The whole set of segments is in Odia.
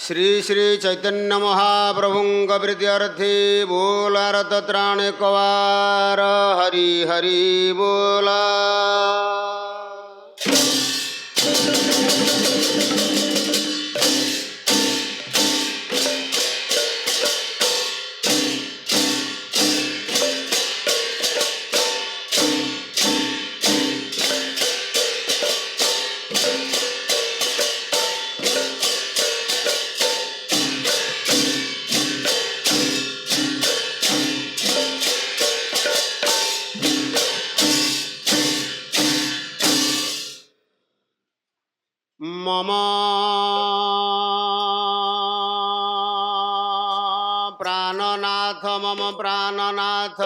श्री श्री चैतन्य महाप्रभुंग प्रीत्यर्थे बोला रतत्राण कवार हरि हरि बोला। मम प्राणनाथ मम प्राणनाथ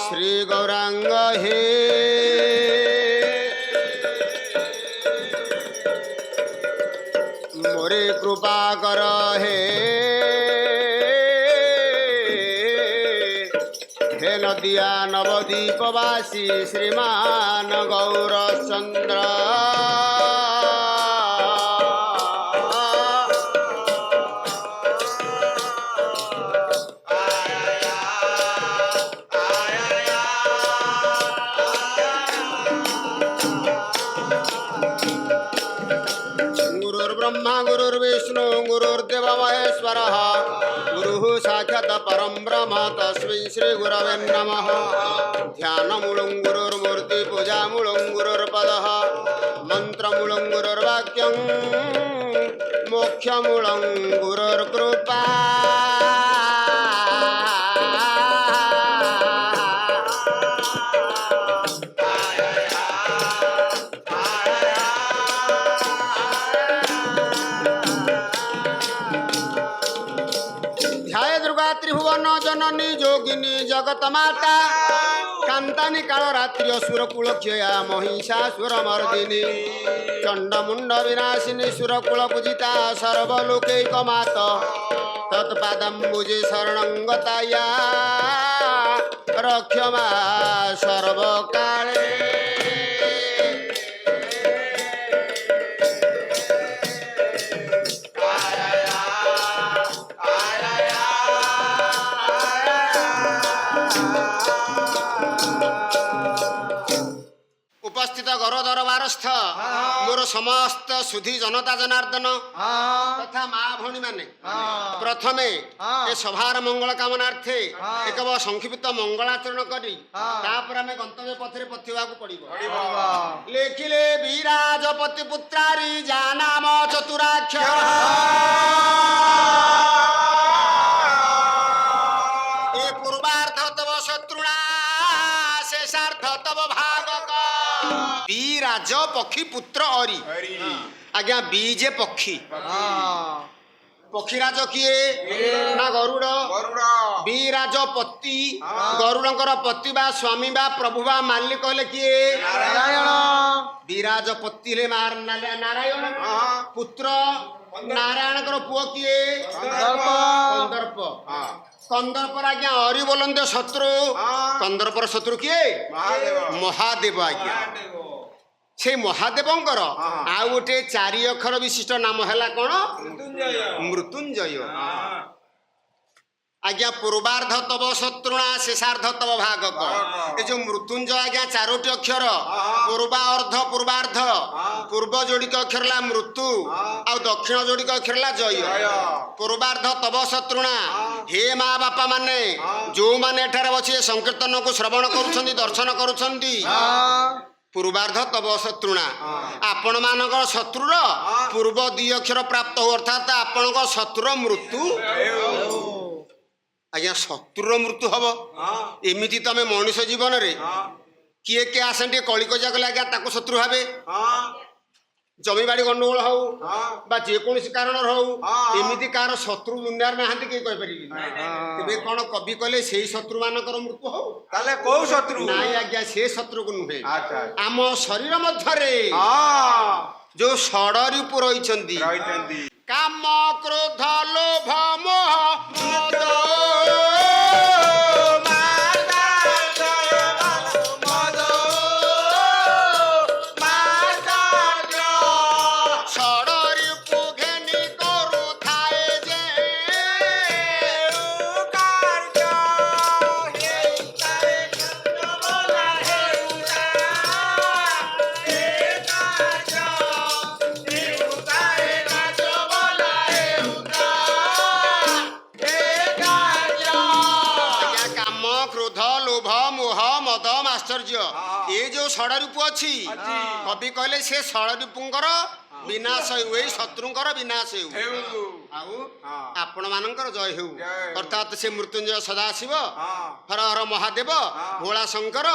श्री गौरांग हे मोरे कृपा कर हे हे नदिया नवदीपवासी श्रीमान गौरचंद्र ब्रह्मा गुरुर्विष्णु गुरुर्देव महेश्वर गुरु साक्षात् परं ब्रह्म तस्मै श्री गुरवे नमः। ध्यानमूलं गुरुर्मूर्ति पूजामूलं गुरुर्पदः मंत्रमूलं गुरुर्वाक्यं मोक्षमूलं गुरुर्कृपा। त्रिभुवन जननी जोगिनी जगत माता कांतानी काल रात्रि असुरकुल क्षया महिषासुर मर्दिनी चंडमुंड विनाशिनी सुरकुल पूजिता सर्वलोकैक मात तत्पादम्बुजे शरणं गताया रक्षमा सर्वकाले। उपस्थित घर दरबारस्थ मोर समस्त सुधी जनता जनार्दन तथा माँ भौणी माने प्रथमे ए सभार मंगल कामनार्थे एक संक्षिप्त मंगलाचरण करी तापर आमे गंतव्य पथरे पथिवा को पड़िबो। लेखिले विराजपति पुत्रारी जानाम चतुराक्षर ए पूर्वार्ध तव शत्रुणा शेषार्ध तव भागक बीराज पक्षी पुत्र अरी आज्ञा बीजे पक्षी पक्षीराज किए ना गरुड़ बीराज पति गरुड़कर पति बा स्वामी बा प्रभु बा मालिक कहले किए नारायण बीराज पति ले मार नारायण पुत्र नारायणकर पुओ किए कंदर्प कंदर्पर आज्ञा अरि बोलंदे शत्रु कंदर्पर शत्रु किए महादेव आज्ञा से महादेवंकर आ गोटे 4 अक्षर विशिष्ट नाम है कौन मृत्युंजय आज्ञा पूर्वार्ध तव शत्रुणा शेषार्ध तव भागक ये जो मृत्युंजय आज्ञा 4टी अक्षर पूर्वार्ध पूर्वार्ध पूर्व जोड़िक अक्षर ला मृत्यु आ दक्षिण जोड़िक अक्षर ला जय पूर्वार्ध तव शत्रुणा हे माँ बापा माने जो माने एठारे बसी संकीर्तन को श्रवण करुछंती दर्शन करुछंती पूर्वार्ध तव शत्रुणा आपण मानक शत्रुर पूर्व 2 अक्षर प्राप्त हो अर्थात आपण शत्रुर मृत्यु आज्ञा शत्रुर मृत्यु हम एमती तुम मनुष्य जीवन रे किए किए आसती कलिकजा कले आज्ञा ताको शत्रु भावे जमीबाड़ी गंडगोल हो जेकोसी कारण हो एमती कार शत्रु दुनिया में नहांती कहीं कहीपर कौन कवि कहले से शत्रु मानकर मृत्यु हो ताले को शत्रु नाई आज्ञा से शत्रु को नुहे आम शरीर मध्य जो षडरूप रही काम क्रोध लोभ मोह मद षडरूप घेनी करुथा ଆଶ୍ଚର୍ଯ୍ୟ ଏ ଯୋଉ ଷଡ଼ରୂପ ଅଛି କବି କହିଲେ ସେ ଷଡ଼ରୂପଙ୍କର ବିନାଶ ହେଉ ଏଇ ଶତ୍ରୁଙ୍କର ବିନାଶ ହେଉ ଆଉ ଆପଣ ମାନଙ୍କର ଜୟ ହେଉ ଅର୍ଥାତ୍ ସେ ମୃତ୍ୟୁଞ୍ଜୟ ସଦାଶିବ ହର ହର ମହାଦେବ ଭୋଳା ଶଙ୍କର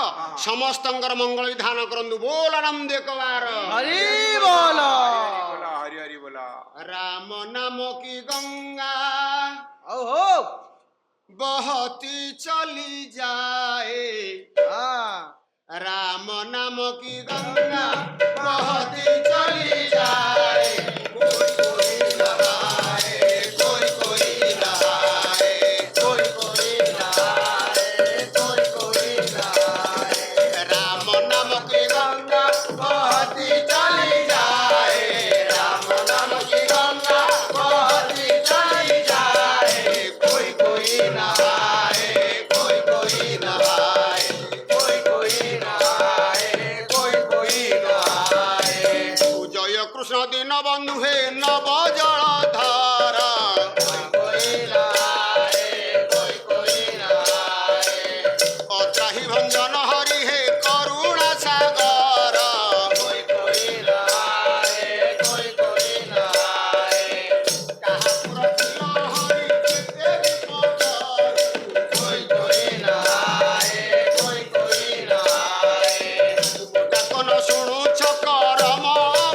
ସମସ୍ତଙ୍କର ମଙ୍ଗଳ ବିଧାନ କରନ୍ତୁ ବୋଲ ଆନନ୍ଦ ଏକବାର ହରି ବୋଲ हरि हरि बोला राम नाम की गंगा ओहो बहती चली जाए राम नाम की गंगा बहती चली जाए कोई कोई नहाए कोई कोई नहाए कोई कोई नहाए कोई कोई नहाए राम नाम की गंगा बहती चली जाए राम नाम की गंगा बहती चली जाए कोई कोई नहाए कोई कोई नहाए कोई कोई नहाए कोई कोई नहाए जय कृष्ण दीन बंधु हे नव जल धारा कोई कोई नहाए कोई कोई नहाए अत्राहि भंजन हरि हे करुणा सागर कोई कोई नहाए कोई कोई नहाए काहापुर फूल हरि केते विपदारु कोई कोई नहाए कोई कोई नहाए डाकन शुणुछ करम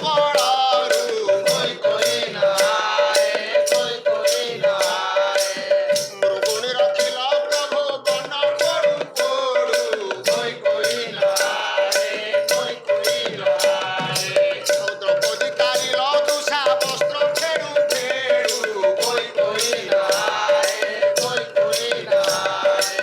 बड़ारु कोई कोई नहाए कोई कोई नहाए मृगुणी रखिल प्रभु बन पड़ु पड़ु कोई कोई नहाए कोई कोई नहाए द्रौपदी कारिल दुषा वस्त्र फेड़ु फेड़ु कोई कोई नहाए कोई कोई नहाए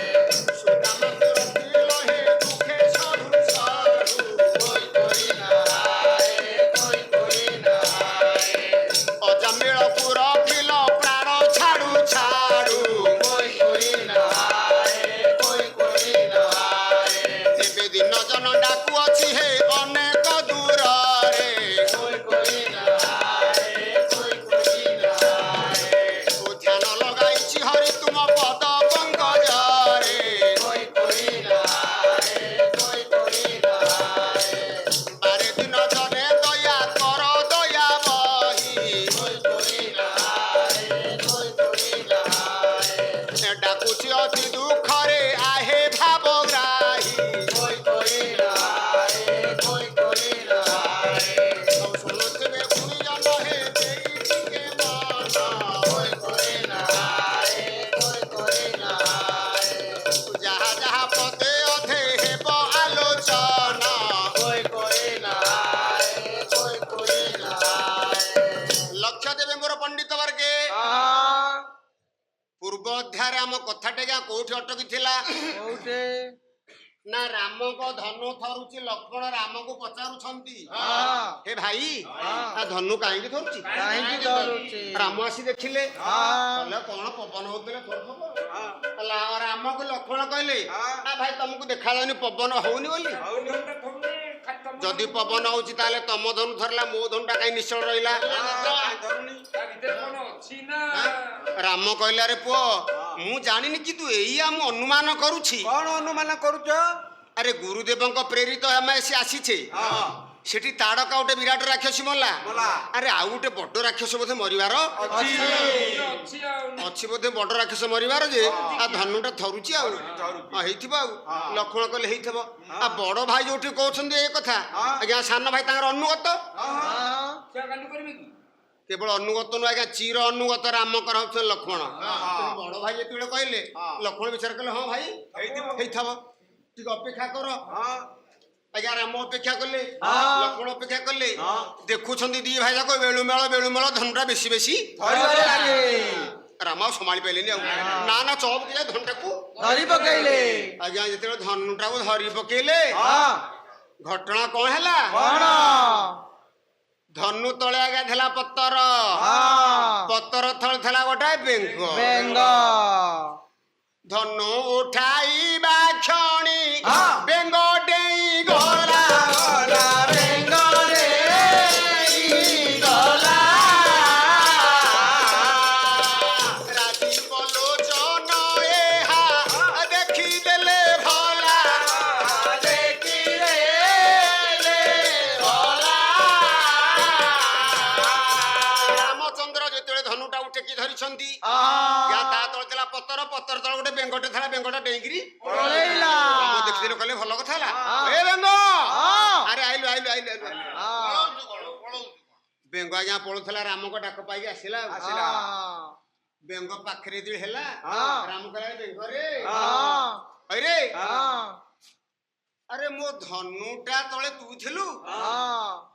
सुदामा रखिल हे दुखे सरू सारू कोई कोई नहाए कोई कोई नहाए अजमेळपुर फिल प्राण छाड़ू छाड़ू कोई कोई नहाए कोई कोई नहाए ଏବେ ଦିନ ଜନ ଡାକୁ ଅଛି ହେ ଅନେକ ଦୂରରେ କୋଇ କୋଇ ନହାଏ କୋଇ କୋଇ ନହାଏ ଓ ଧ୍ୟାନ ଲଗାଇଛି ହରି ତୁମ ପଦ ପଙ୍କଜରେ କୋଇ କୋଇ ନହାଏ କୋଇ କୋଇ ନହାଏ ବାରେ ଦିନ ଜନେ ଦୟା କର ଦୟା ବହି କୋଇ କୋଇ ନହାଏ କୋଇ କୋଇ ନହାଏ ଡାକୁଛି ଅତି ଦୁଃଖରେ ଆହେ ଭାବଗ୍ରାହୀ କୋଇ କୋଇ ନହାଏ କୋଇ କୋଇ ନହାଏ ସବୁ ଶୁଣୁଥିବେ ଗୁଣିଜନ ହେ ଦେଇ ଟିକେ ମନ କୋଇ କୋଇ ନହାଏ କୋଇ କୋଇ ନହାଏ ଯାହା ଯାହା ପଦେ ଅଧେ ହେବ ଆଲୋଚନା କୋଇ କୋଇ ନହାଏ କୋଇ କୋଇ ନହାଏ ଲକ୍ଷ୍ୟ ଦେବେ ମୋର ପଣ୍ଡିତ ବର୍ଗେ ପୂର୍ବ ଅଧ୍ୟାୟରେ ଆମ କଥାଟେ କୋଉଠି ଅଟକିଥିଲା କୋଉଟେ ନା ରାମଙ୍କ ଧନୁ ଥରୁଛି ଲକ୍ଷ୍ମଣ ରାମକୁ ପଚାରୁଛନ୍ତି ହେ ଭାଇ ଆ ଧନୁ କାହିଁକି ଧରୁଛି କାହିଁକି ଧରୁଛି ରାମ ଆସି ଦେଖିଲେ କହିଲେ କଣ ପବନ ହଉଥିଲେ ଥରୁଥିବ ରାମକୁ ଲକ୍ଷ୍ମଣ କହିଲେ ଆ ଭାଇ ତମକୁ ଦେଖାଯାଉନି ପବନ ହଉନି ବୋଲି ଯଦି ପବନ ହଉଛି ତାହେଲେ ତମ ଧନୁ ଧରିଲା ମୋ ଧନୁଟା କାହିଁ ନିଶ୍ଚଳ ରହିଲା ରାମ କହିଲା ରେ ପୁଅ ମୁଁ ଜାଣିନି କିନ୍ତୁ ଏଇଆ ମୁଁ ଅନୁମାନ କରୁଛି କଣ ଅନୁମାନ କରୁଛ ଆରେ ଗୁରୁଦେବଙ୍କ ପ୍ରେରିତ ଆମେ ସେ ଆସିଛେ ସେଠି ତାଡକା ଗୋଟେ ବିରାଟ ରାକ୍ଷସୀ ମଲା ଆରେ ଆଉ ଗୋଟେ ବଡ ରାକ୍ଷସ ବୋଧେ ମରିବାର ଅଛି ବୋଧେ ବଡ ରାକ୍ଷସ ମରିବାର ଯେ ଆ ଧନୁଟା ଥରୁଛି ଆଉ ହେଇଥିବ ଆଉ ଲକ୍ଷ୍ମଣ କହିଲେ ହେଇଥିବ ଆ ବଡ ଭାଇ ଯୋଉଠି କହୁଛନ୍ତି ଏ କଥା ଆଜ୍ଞା ସାନ ଭାଇ ତାଙ୍କର ଅନୁଗତ କେବଳ ଅନୁଗତ ନୁହେଁ ଆଜ୍ଞା ଚିର ଅନୁଗତ ରାମଙ୍କର ହଉଛନ୍ତି ଲକ୍ଷ୍ମଣ ବଡ ଭାଇ ଯେତେବେଳେ କହିଲେ ଲକ୍ଷ୍ମଣ ବିଚାର କଲେ ହଁ ଭାଇ ହେଇଥିବ ଟିକେ ଅପେକ୍ଷା କର ଆଜ୍ଞା ରାମ ଅପେକ୍ଷା କଲେ ଲକ୍ଷ୍ମଣ ଅପେକ୍ଷା କଲେ ଦେଖୁଛନ୍ତି ଦି ଭାଇ ଯାକ ବେଳୁମେଳ ଧନୁଟା ବେଶୀ ବେଶୀ ରାମ ଆଉ ସମ୍ଭାଳି ପାରିଲେନି ଆଉ ନା ଚौकी ଯାଏ ଧନୁଟାକୁ ଧରି ପକେଇଲେ ଆଜ୍ଞା ଯେତେବେଳେ ଧନୁଟାକୁ ଧରି ପକେଇଲେ ଘଟଣା କଣ ହେଲା ଧନୁ ତଳେ ଆଜ୍ଞା ଥିଲା ପତର ପତର ତଳେ ଥିଲା ଗୋଟାଏ ବେଙ୍ଗ ଧନୁ ଉଠାଇବା କ୍ଷଣି ବେଙ୍ଗ ଡେଇଁ ଗଲା ବେଙ୍ଗ ଡେଇଁ ଗଲା ରାତି ବଲୋଚନ ଏହା ଦେଖିଦେଲେ ଭଲା ଟେକି ଧରିଛନ୍ତି ଆହା। ୟା ତା ତଳେ ଥିଲା ପତର ପତର ତଳେ ଗୋଟେ ବେଙ୍ଗଟେ ଥିଲା ବେଙ୍ଗଟା ଡେଇଁକିରି ପଳେଇଲା। ରାମ ଦେଖିଦେଲେ କହିଲେ ଭଲ କଥା ହେଲା ହଁ। ଏ ବେଙ୍ଗ ହଁ। ଆରେ ଆଇଲୁ ଆଇଲୁ ଆଇଲୁ ଆଇଲୁ ହଁ। ବେଙ୍ଗ ଆଜ୍ଞା ପଳଉଥିଲା ରାମଙ୍କ ଡାକ ପାଇକି ଆସିଲା ଆଉ। ଆସିଲା। ହଁ। ବେଙ୍ଗ ପାଖରେ ଯେତେବେଳେ ହେଲା ହଁ। ରାମ କହିଲା ବେଙ୍ଗରେ ହଁ। ଅଇରେ ହଁ। ଆରେ ମୋ ଧନୁଟା ତଳେ ତୁ ଥିଲୁ ହଁ।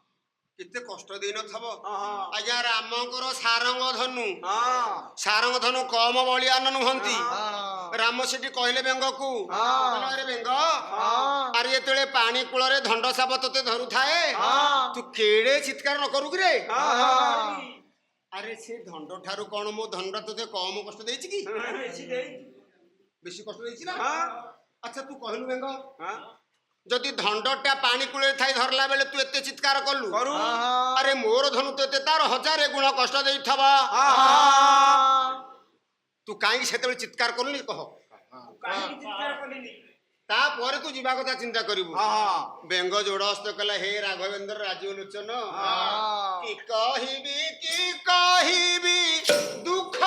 କେତେ କଷ୍ଟ ଦେଇନଥବ ହଁ। ଆଜ୍ଞା ରାମଙ୍କର ସାରଙ୍ଗ ଧନୁ ହଁ। ସାରଙ୍ଗ ଧନୁ କମ ବଳିଆନ ନୁହନ୍ତି ହଁ। ରାମ ସେଠି କହିଲେ ବେଙ୍ଗକୁ ହଁ। କହିଲେ, ଆରେ ବେଙ୍ଗ ହଁ। ଆରେ ଯେତେବେଳେ ପାଣି କୂଳରେ ଧଣ୍ଡ ସାପ ତତେ ଧରୁଥାଏ ହଁ। ତୁ କେଡେ ଚିତ୍କାର ନ କରୁ କିରେ ହଁ। ଆରେ ସେ ଧଣ୍ଡ ଠାରୁ କଣ ମୋ ଧନଟା ତତେ କମ କଷ୍ଟ ଦେଇଛି କି ବେଶୀ କଷ୍ଟ ଦେଇଛି ନା ଆଚ୍ଛା ତୁ କହିଲୁ ବେଙ୍ଗ ଯଦି ଧଣ୍ଡଟା ପାଣି କୂଳରେ ଥାଇ ଧରିଲା ବେଳେ ତୁ ଏତେ ଚିତ୍କାର କଲୁ ଆରେ ମୋର ଧନୁ ତ ଏତେ ତାର 1000 ଗୁଣ କଷ୍ଟ ଦେଇଥବ ତୁ କାହିଁକି ସେତେବେଳେ ଚିତ୍କାର କଲୁନି କହ ତାପରେ ତୁ ଯିବା କଥା ଚିନ୍ତା କରିବୁ ବେଙ୍ଗ ଯୋଡ ହସ୍ତ କଲା ହେ ରାଘବେନ୍ଦ୍ର ରାଜୀବ ଲୋଚନ କି କହିବି ଦୁଃଖ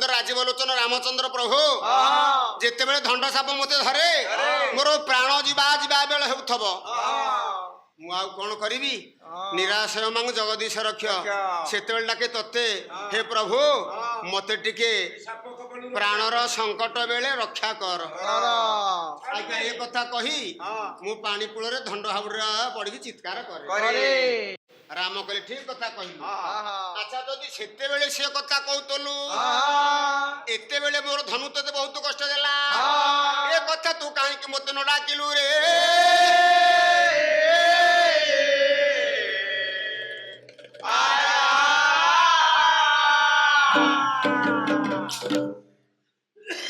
ରାଜୀବଲୋଚନ ରାମଚନ୍ଦ୍ର ପ୍ରଭୁ ଯେତେବେଳେ ଧଣ୍ଡ ସାପ ମତେ ଧରେ ମୋର ପ୍ରାଣ ଯିବା ବେଳ ହେଉଥବ ମୁଁ ଆଉ କଣ କରିବି ନିରାଶ୍ରୟ ମାଙ୍କୁ ଜଗଦୀଶ ରକ୍ଷ ସେତେବେଳେ ଡାକେ ତତେ ହେ ପ୍ରଭୁ ମତେ ଟିକେ ପ୍ରାଣର ସଙ୍କଟ ବେଳେ ରକ୍ଷା କର ଆଜ୍ଞା ଏ କଥା କହି ମୁଁ ପାଣି କୂଳରେ ଧଣ୍ଡ ହାବୁଡରେ ପଡିକି ଚିତ୍କାର କରେ ରାମ କହିଲେ ଠିକ କଥା କହିଲୁ ଆଚ୍ଛା ଯଦି ସେତେବେଳେ ସେ କଥା କହୁଥିଲୁ ଏତେବେଳେ ମୋର ଧନୁ ତତେ ବହୁତ କଷ୍ଟ ଦେଲା ଏ କଥା ତୁ କାହିଁକି ମତେ ନ ଡାକିଲୁ ରେ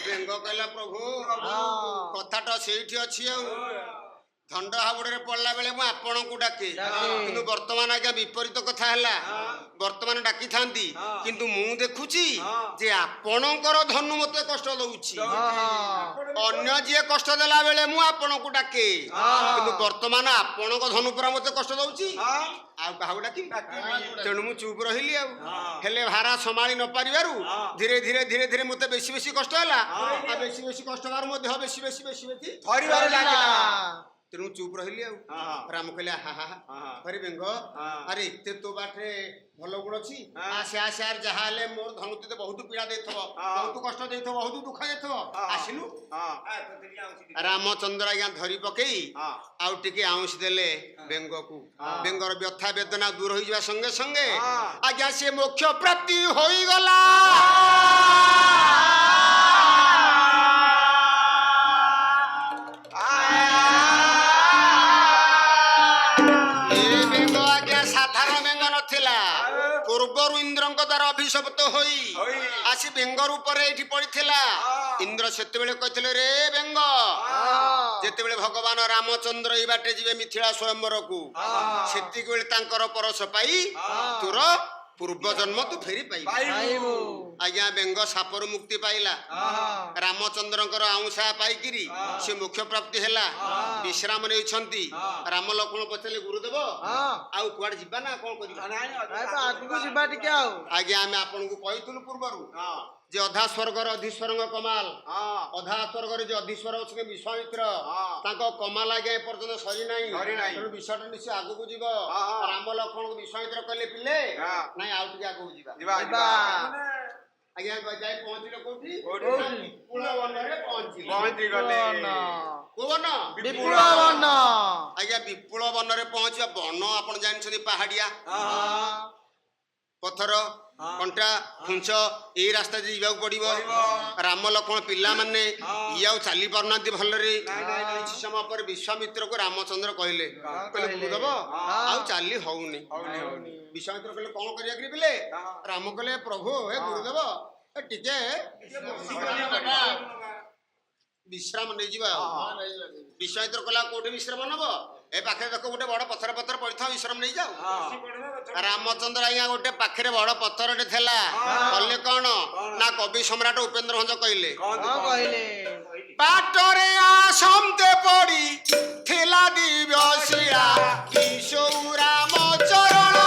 ବେଙ୍ଗ କହିଲା ପ୍ରଭୁ କଥାଟା ସେଇଠି ଅଛି ଆଉ ଧଣ୍ଡ ହାବୁଡରେ ପଡିଲା ବେଳେ ମୁଁ ଆପଣଙ୍କୁ ଡାକେ କିନ୍ତୁ ବର୍ତ୍ତମାନ ଆଜ୍ଞା ବିପରୀତ କଥା ହେଲା ବର୍ତ୍ତମାନ ଡାକିଥାନ୍ତି କିନ୍ତୁ ମୁଁ ଦେଖୁଛି ଯେ ଆପଣଙ୍କର ଧନୁ ମତେ କଷ୍ଟ ଦଉଛି ଅନ୍ୟ ଯିଏ କଷ୍ଟ ଦେଲା ବେଳେ ମୁଁ ଆପଣଙ୍କୁ ଡାକେ କିନ୍ତୁ ବର୍ତ୍ତମାନ ଆପଣଙ୍କ ଧନୁ ପୁରା ମତେ କଷ୍ଟ ଦଉଛି ଆଉ କାହାକୁ ଡାକିବି ତେଣୁ ମୁଁ ଚୁପ ରହିଲି ଆଉ ହେଲେ ଭାରା ସମ୍ଭାଳି ନ ପାରିବାରୁ ଧୀରେ ଧୀରେ ଧୀରେ ଧୀରେ ମତେ ବେଶୀ ବେଶୀ କଷ୍ଟ ହେଲା ଆଉ ବେଶୀ ବେଶୀ କଷ୍ଟ ହେବାରୁ ମୋ ଦେହ ବେଶୀ ବେଶୀ ବେଶୀ ବେଶୀ ଧରିବାରେ ଲାଗିଲା ତେଣୁ ଚୁପ ରହିଲି ଆଉ ରାମ କହିଲେ ହରେ ବେଙ୍ଗ ଆରେ ଏତେ ତୋ ବାଟରେ ଭଲ ଗୁଣ ଅଛି ଆସେ ଆସେ ଆରେ ଯାହା ହେଲେ ମୋର ଧନୁ ତତେ ବହୁତ ପୀଡା ଦେଇଥିବ ବହୁତ କଷ୍ଟ ଦେଇଥିବ ବହୁତ ଦୁଃଖ ଦେଇଥିବ ଆସିଲୁ ରାମଚନ୍ଦ୍ର ଆଜ୍ଞା ଧରି ପକେଇ ଆଉ ଟିକେ ଆଉଁସି ଦେଲେ ବେଙ୍ଗକୁ ବେଙ୍ଗର ବ୍ୟଥା ବେଦନା ଦୂର ହୋଇଯିବା ସଙ୍ଗେ ସଙ୍ଗେ ଆଜ୍ଞା ସେ ମୋକ୍ଷ ପ୍ରାପ୍ତି ହୋଇଗଲା ପୂର୍ବରୁ ଇନ୍ଦ୍ରଙ୍କ ଦ୍ୱାରା ଅଭିଶପ୍ତ ହୋଇ ଆସି ବେଙ୍ଗ ରୂପରେ ଏଇଠି ପଡିଥିଲା ଇନ୍ଦ୍ର ସେତେବେଳେ କହିଥିଲେ ରେ ବେଙ୍ଗ ଯେତେବେଳେ ଭଗବାନ ରାମଚନ୍ଦ୍ର ଏଇ ବାଟେ ଯିବେ ମିଥିଳା ସ୍ୱୟଂବରକୁ ସେତିକି ବେଳେ ତାଙ୍କର ପରଶ ପାଇ ତୋର ପୂର୍ବ ଜନ୍ମ ତୁ ଫେରି ପାଇବୁ ଆଜ୍ଞା ବେଙ୍ଗ ସାପରୁ ମୁକ୍ତି ପାଇଲା ରାମଚନ୍ଦ୍ରଙ୍କର ଆଉଁସା ପାଇକିରି ସେ ମୋକ୍ଷ ପ୍ରାପ୍ତି ହେଲା ବିଶ୍ରାମ ନେଇଛନ୍ତି ରାମ ଲକ୍ଷ୍ମଣ ପଚାରିଲେ ଗୁରୁଦେବ ଆଉ କୁଆଡେ ଯିବା ନା କଣ କରିବା ଆଗକୁ ଯିବା ଟିକେ ଆଉ ଆଜ୍ଞା ଆମେ ଆପଣଙ୍କୁ କହିଥିଲୁ ପୂର୍ବରୁ ଯେ ଅଧା ସ୍ୱର୍ଗର ଅଧୀଶ୍ୱରଙ୍କ କମାଲ ଅଧା ସ୍ୱର୍ଗରେ ଯେ ଅଧୀଶ୍ୱର ଅଛନ୍ତି ବିଶ୍ୱାମିତ୍ର ତାଙ୍କ କମାଲ ଆଜ୍ଞା ଏପର୍ଯ୍ୟନ୍ତ ସରିନାହିଁ ତେଣୁ ବିଷୟଟା ନିଶ୍ଚୟ ଆଗକୁ ଯିବ ରାମ ଲକ୍ଷ୍ମଣଙ୍କୁ ବିଶ୍ୱାମିତ୍ର କହିଲେ ପିଲେ ନାଇଁ ଆଉ ଟିକେ ଆଗକୁ ଯିବା ଆଜ୍ଞା ଯାଇ ପହଞ୍ଚିଲେ କୋଉଠି ବିପୁଳ ବନରେ ପହଞ୍ଚିଲେ କୋଉ ବନ ବିପୁଳ ବନ ଆଜ୍ଞା ବିପୁଳ ବନରେ ପହଞ୍ଚିବା ବନ ଆପଣ ଜାଣିଛନ୍ତି ପାହାଡିଆ ପଥର କଣ୍ଟା ଖୁଞ୍ଚ ଏଇ ରାସ୍ତା ଯିବାକୁ ପଡିବ ରାମ ଲକ୍ଷ୍ମଣ ପିଲାମାନେ ଇଏ ଆଉ ଚାଲି ପାରୁନାହାନ୍ତି ଭଲରେ କିଛି ସମୟ ପରେ ବିଶ୍ୱାମିତ୍ରକୁ ରାମଚନ୍ଦ୍ର କହିଲେ ଗୁରୁଦେବ ଆଉ ଚାଲି ହଉନି ବିଶ୍ୱାମିତ୍ର କହିଲେ କଣ କରିବା କି ପିଲେ ରାମ କହିଲେ ପ୍ରଭୁ ହେ ଗୁରୁଦେବ ଟିକେ ବିଶ୍ରାମ ନେଇଯିବା ବିଶ୍ୱାମିତ୍ର କହିଲା କୋଉଠି ବିଶ୍ରାମ ନବ ଏ ପାଖରେ ଦେଖ ଗୋଟେ ବଡ ପଥର ପଥର ପଡିଥାଉ ବିଶ୍ରାମ ନେଇଯାଉ। ରାମଚନ୍ଦ୍ର ଆଜ୍ଞା ଗୋଟେ ପାଖରେ ବଡ ପଥରଟେ ଥିଲା, କହିଲେ କଣ ନା କବି ସମ୍ରାଟ ଉପେନ୍ଦ୍ର ଭଞ୍ଜ କହିଲେ କଣ କହିଲେ? ବାଟରେ ଆସନ୍ତେ ପଡି ଥିଲା ଦିବ୍ୟ ଶିଳା କିଶୋର ରାମ ଚରଣ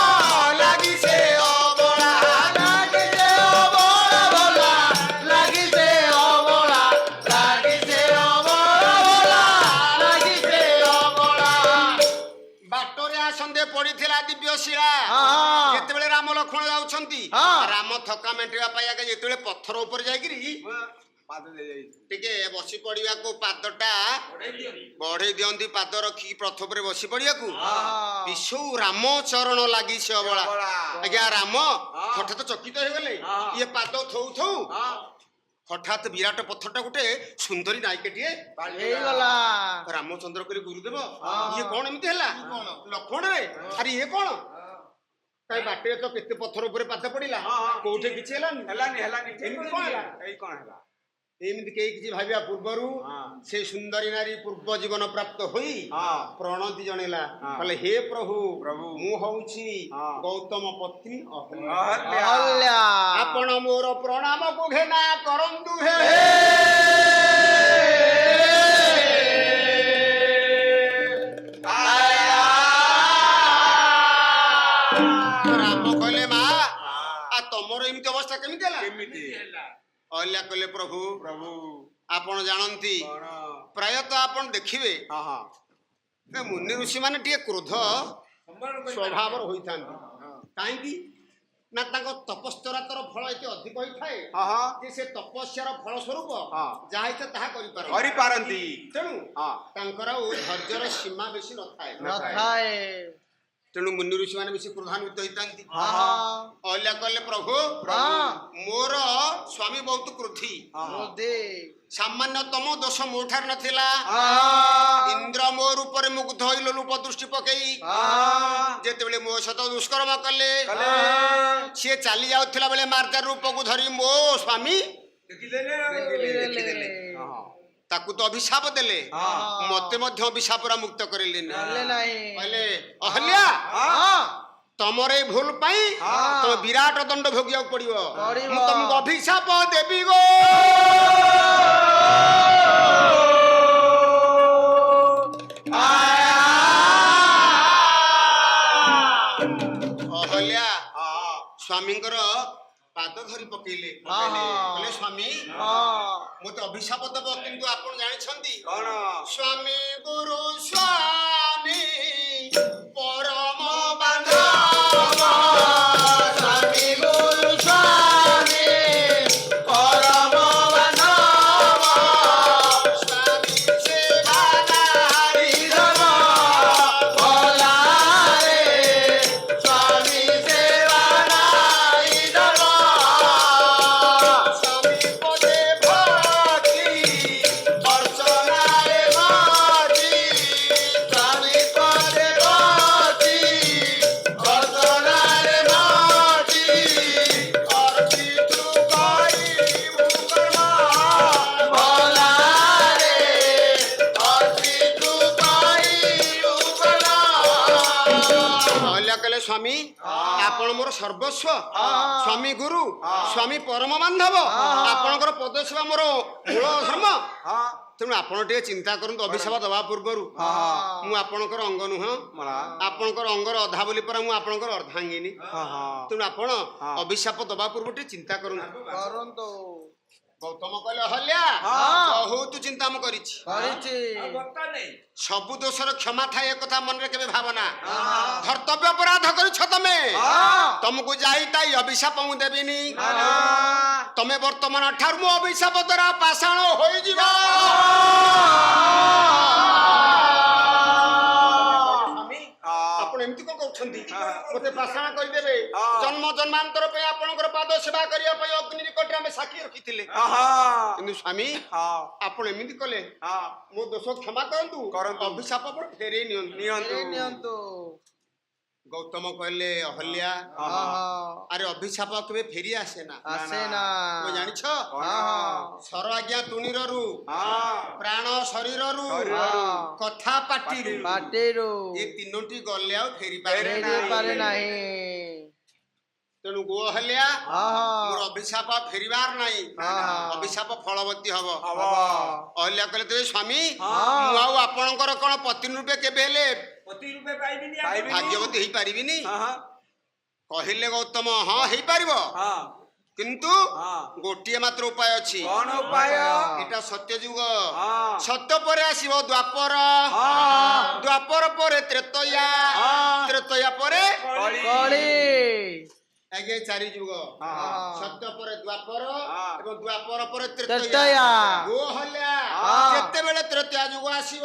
ଲାଗି ସେ ଅବଳା ଲାଗି ସେ ଅବଳା ଭଲା, ଲାଗି ସେ ଅବଳା, ଲାଗି ସେ ଅବଳା ଭଲା, ଲାଗି ସେ ଅବଳା। ବାଟରେ ଆସନ୍ତେ ପଡିଥିଲା ଦିବ୍ୟ ଶିଳା। ହଁ। ଯେତେବେଳେ ରାମ ଲକ୍ଷ୍ମଣ ଯାଉଛନ୍ତି, ହଁ। ରାମ ଥକା ମେଣ୍ଟିବା ପାଇଁ ଆଗେ ଯେତେବେଳେ ପଥର ଉପରେ ଯାଇକିରି ପାଦ ଦେଇଯାଇଛି। ଟିକେ ବସି ପଡିବାକୁ ପାଦଟା ବଢେଇ ଦିଅନ୍ତି, ପାଦ ରଖିକି ପ୍ରଥମରେ ବସି ପଡିବାକୁ ବିଶୁ ରାମ ଚରଣ ଲାଗି ସେ ଅବଳା। ଆଜ୍ଞା ରାମ ହଠାତ ଚକିତ ହେଇଗଲେ, ଇଏ ପାଦ ଥଉ ଥଉ ହଠାତ ବିରାଟ ପଥରଟା ଗୋଟେ ସୁନ୍ଦରୀ ନାୟିକାଟିଏ ହେଇଗଲା। ରାମଚନ୍ଦ୍ର କହିଲେ ଗୁରୁଦେବ ଇଏ କଣ ଏମିତି ହେଲା? ଲକ୍ଷ୍ମଣ ରେ ଆରେ ଇଏ କଣ? କାଇଁ ବାଟରେ ତ କେତେ ପଥର ଉପରେ ପାଦ ପଡିଲା, କୋଉଠି କିଛି ହେଲାନି। ଏମିତି କଣ ହେଲା? ଏଇ କଣ ହେଲା? ଏମିତି କେହି କିଛି ଭାବିବା ପୂର୍ବରୁ ସେ ସୁନ୍ଦରୀ ନାରୀ ପୂର୍ବ ଜୀବନ ପ୍ରାପ୍ତ ହୋଇ ପ୍ରଣତି ଜଣେଇଲା, କହିଲେ ହେ ପ୍ରଭୁ ମୁଁ ହଉଛି ଗୌତମ ପତ୍ନୀ ଅହଲ୍ୟା। ଅହଲ୍ୟା। ଆପଣ ମୋର ପ୍ରଣାମକୁ ଘେନା କରନ୍ତୁ ହେ। ରାମ କହିଲେ ମା ତମର ଏମିତି ଅବସ୍ଥା କେମିତି ହେଲା? ଅହଲ୍ୟା କହିଲେ ପ୍ରଭୁ ଆପଣ ଜାଣନ୍ତି ପ୍ରାୟତଃ ଆପଣ ଦେଖିବେ ମୁନି ଋଷି ମାନେ ଟିକେ କ୍ରୋଧ ସ୍ୱଭାବର ହୋଇଥାନ୍ତି। କାହିଁକି ନା ତାଙ୍କ ତପସ୍ତରାତର ଫଳ ଏତେ ଅଧିକ ହୋଇଥାଏ ଯେ ସେ ତପସ୍ୟାର ଫଳ ସ୍ୱରୂପ ଯାହା ଇଚ୍ଛା ତାହା କରିପାରନ୍ତି। ତେଣୁ ତାଙ୍କର ଆଉ ଧୈର୍ଯ୍ୟର ସୀମା ବେଶୀ ନଥାଏ। ନଥାଏ। ତେଣୁ ମୁନି ଋଷି ମାନେ ବେଶୀ କ୍ରୋଧାନ୍ୱିତ ହେଇଥାନ୍ତି। ଅହଲ୍ୟା କହିଲେ ପ୍ରଭୁ ମୋର ସ୍ୱାମୀ ବହୁତ କ୍ରୋଧୀ, ସାମାନ୍ୟତମ ଦୋଷ ମୋ ଠାରେ ନଥିଲା। ଇନ୍ଦ୍ର ମୋ ରୂପରେ ମୁଗ୍ଧ ହୋଇ ଲୋଲୁପ ଦୃଷ୍ଟି ପକେଇ ଯେତେବେଳେ ମୋ ସହିତ ଦୁଷ୍କର୍ମ କଲେ, ସିଏ ଚାଲି ଯାଉଥିଲା ବେଳେ ମାର୍ଜାର ରୂପକୁ ଧରି ମୋ ସ୍ୱାମୀ ଦେଖିଦେଲେ, ତାକୁ ତ ଅଭିଶାପ ଦେଲେ, ମତେ ମଧ୍ୟ ଅଭିଶାପରା ମୁକ୍ତ କରିଲେନି। କହିଲେ ଅହଲ୍ୟା ତମର ଏଇ ଭୁଲ ପାଇଁ ତମେ ବିରାଟ ଦଣ୍ଡ ଭୋଗିବାକୁ ପଡିବ, ମୁଁ ତମକୁ ଅଭିଶାପ ଦେବି ଗୋ। ଅହଲ୍ୟା ସ୍ୱାମୀଙ୍କର ପାଦ ଧରି ପକେଇଲେ, କହିଲେ ସ୍ୱାମୀ ମତେ ଅଭିଶାପ ଦେବ, କିନ୍ତୁ ଆପଣ ଜାଣିଛନ୍ତି ସ୍ୱାମୀ ଗୁରୁ ସ୍ୱାମୀ ପରମ ବାନ୍ଧବ, ସ୍ୱାମୀ ଗୁରୁ ସ୍ୱାମୀ ପରମ ବାନ୍ଧବ, ସ୍ୱାମୀ ସେବା ନାରୀ ଧର୍ମ ଭଲାରେ, ସ୍ୱାମୀ ସେବା ନାରୀ ଧର୍ମ, ସ୍ୱାମୀ ପଦେ ଭକ୍ତି ଅର୍ଚ୍ଚନାରେ ଭକ୍ତି, ସ୍ୱାମୀ ପଦେ ଭକ୍ତି ଅର୍ଚ୍ଚନାରେ ଭକ୍ତି, ଅର୍ପିତୃ କରିବୁ କର୍ମ ଭଲାରେ ଅର୍ପିତୃ କରିବୁ କର୍ମ। ଅହଲ୍ୟା କହିଲେ ସ୍ୱାମୀ ଆପଣ ମୋର ସର୍ବସ୍ୱ, ସ୍ୱାମୀ ଗୁରୁ, ସ୍ୱାମୀ ପରମ ବାନ୍ଧବ, ଆପଣଙ୍କର ପଦ ସେବା ମୋର ମୂଳ ଧର୍ମ। ତେଣୁ ଆପଣ ଟିକେ ଚିନ୍ତା କରନ୍ତୁ, ଅଭିଶାପ ଦେବା ପୂର୍ବରୁ ମୁଁ ଆପଣଙ୍କର ଅଙ୍ଗ ନୁହଁ, ଆପଣଙ୍କର ଅଙ୍ଗର ଅଧା ବୋଲି ପରା ମୁଁ ଆପଣଙ୍କର ଅର୍ଦ୍ଧାଙ୍ଗିନୀ। ତେଣୁ ଆପଣ ଅଭିଶାପ ଦେବା ପୂର୍ବରୁ ଟିକେ ଚିନ୍ତା କରନ୍ତୁ। କରନ୍ତୁ। ଗୌତମ କହିଲେ ଅହଲ୍ୟା ବହୁତ ଚିନ୍ତା ମୁଁ କରିଛି, ସବୁ ଦୋଷର କ୍ଷମା ଥାଏ ଏକଥା ମନରେ କେବେ ଭାବନା। କର୍ତ୍ତବ୍ୟ ଅପରାଧ କରିଛ ତମେ, ତମକୁ ଯାଇ ତାଇ ଅଭିଶାପ ମୁଁ ଦେବିନି। ତମେ ବର୍ତ୍ତମାନ ଠାରୁ ମୋ ଅଭିଶାପ ଦ୍ୱାରା ପାଷାଣ ହୋଇଯିବ। ଆପଣ ଏମିତି କଣ କରୁଛନ୍ତି? ମତେ ପାଷାଣ କରିଦେବେ, ଜନ୍ମ ଜନ୍ମାନ୍ତର ପାଇଁ ଆପଣଙ୍କର ପାଦ ସେବା କରିବା ପାଇଁ ଅଗ୍ନି ନିକଟରେ ଆମେ ସାକ୍ଷୀ ରଖିଥିଲେ, କିନ୍ତୁ ସ୍ୱାମୀ ଆପଣ ଏମିତି କଲେ, ମୋ ଦୋଷ କ୍ଷମା କରନ୍ତୁ, ଅଭିଶାପ ଫେରେଇ ନିଅନ୍ତୁ। ନିଅନ୍ତୁ। ଗୌତମ କହିଲେ ଅହଲ୍ୟା ଆରେ ଅଭିଶାପ କେବେ ଫେରି ଆସେ ନା ଆସେ ନା ତମେ ଜାଣିଛ ହଁ ସର ଆଜ୍ଞା ତୁଣିରରୁ ପ୍ରାଣ ଶରୀରରୁ କଥା ପାଟିରୁ ପାଟିରୁ ଏ ତିନୋଟି ଗଲେ ଆଉ ଫେରି ଫେରି ପାରେ ନାହିଁ ତେଣୁ ଗୋ ଅହଲ୍ୟା ହଁ ମୋର ଅଭିଶାପ ଫେରିବାର ନାହିଁ ଅଭିଶାପ ଫଳବତୀ ହବ ଅହଲ୍ୟା କହିଲେ ତେବେ ସ୍ୱାମୀ ମୁଁ ଆଉ ଆପଣଙ୍କର କଣ ପତ୍ନୀ ରୂପେ କେବେ ହେଲେ ଭାଗ୍ୟବତୀ ହେଇପାରିବିନି କହିଲେ ଗୌତମ ହଁ ହେଇପାରିବ କିନ୍ତୁ ଗୋଟିଏ ମାତ୍ର ଉପାୟ ଅଛି କଣ ଉପାୟ ଏଟା ସତ୍ୟ ଯୁଗ ସତ୍ୟ ପରେ ଆସିବ ଦ୍ୱାପର ଦ୍ୱାପର ପରେ ତ୍ରେତୟା ତ୍ରେତୟା ପରେ କଳି ଆଜ୍ଞା ଚାରି ଯୁଗ ସତ୍ୟ ପରେ ଦ୍ୱାପର ଏବଂ ଦ୍ୱାପର ପରେ ତ୍ରେତୟା। ତ୍ରେତୟା ଗୋ ଅହଲ୍ୟା ଯେତେବେଳେ ତ୍ରେତୟା ଯୁଗ ଆସିବ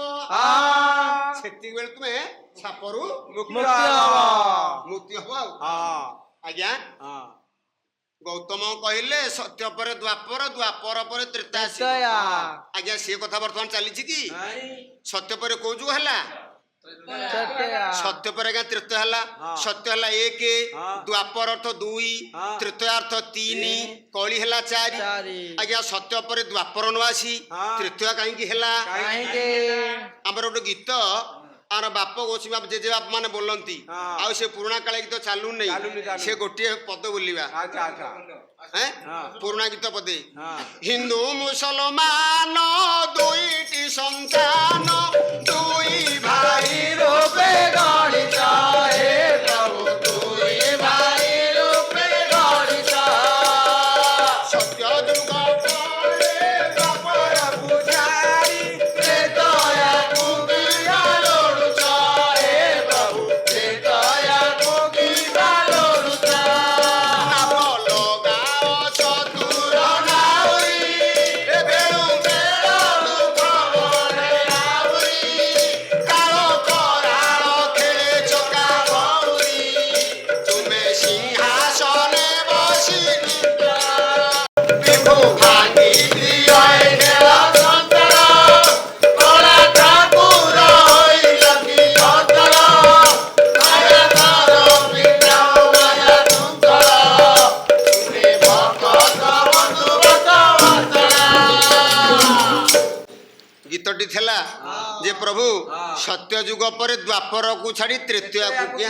ସେତିକିବେଳେ ତୁମେ ସାପରୁ ମୁକ୍ତି ହବ ମୁକ୍ତି ହବ ଆଉ ଆଜ୍ଞା ଗୌତମ କହିଲେ ସତ୍ୟ ପରେ ଦ୍ୱାପର ଦ୍ୱାପର ପରେ ତ୍ରେତୟା ଆସିବ ତ୍ରେତୟା ଆଜ୍ଞା ସେ କଥା ବର୍ତ୍ତମାନ ଚାଲିଛି କି ସତ୍ୟ ପରେ କୋଉ ଯୁଗ ହେଲା ତ୍ରେତୟା ସତ୍ୟ ପରେ ଆଜ୍ଞା ତ୍ରେତୟା ହେଲା ସତ୍ୟ ହେଲା 1 ଦ୍ୱାପର ଅର୍ଥ 2 ତ୍ରେତୟା ଅର୍ଥ 3 କଳି ହେଲା 4 ଆଜ୍ଞା ସତ୍ୟ ପରେ ଦ୍ୱାପର ନ ଆସି ତ୍ରେତୟା କାହିଁକି ହେଲା କାହିଁକି ଆମର ଗୋଟେ ଗୀତ ଆମର ବାପ ଗୋଷୀ ବାପ ଜେଜେ ବାପ ମାନେ ବୋଲନ୍ତି ଆଉ ସେ ପୁରୁଣା କାଳେ ଗୀତ ଚାଲୁନି ସେ ଗୋଟିଏ ପଦ ବୋଲିବା ପୁରୁଣା ଗୀତ ପଦେ ହିନ୍ଦୁ ମୁସଲମାନ ଦୁଇଟି ସନ୍ତାନ ଦୁଇ ଭାଇ ରୂପେ ଗଣିତ ହେ ପ୍ରଭୁ ଦୁଇ ଭାଇ ରୂପେ ଗଣିତ ସତ୍ୟ ଯୁଗ ପରେ ଦ୍ୱାପର ପୂଜାରୀ ତ୍ରେତୟାକୁ କିବା ଲୋଡୁଛ ହେ ପ୍ରଭୁ ତ୍ରେତୟାକୁ କିବା ଲୋଡୁଛ ନାମ ଲଗାଅ ଚତୁର ନାଉରି ବେଳୁ ବେଳୁ ପ୍ରବଳେ ଆଉରି କାଳ କରାଳ ଖେଳେ ଚକା ଗୌରୀ ତୁମେ ସିଂହାସନେ ବସି ବିଭୁ ଭାଙ୍ଗି ଦିଅ ଏ ଖେଳ ସନ୍ତର କଳା ଠାକୁର ହୋଇଲ କି ଅନ୍ତର ମାୟା ତର ପିଣ୍ଡ ମାୟା ତୁଙ୍କର ତୁମେ ଭକତ ବନ୍ଧୁ ଭକବତରା ଗୀତଟି ଥିଲା ଯେ ପ୍ରଭୁ ସତ୍ୟ ଯୁଗ ପରେ ଦ୍ୱାପରକୁ ଛାଡି ତ୍ରେତୟାକୁ କିଆ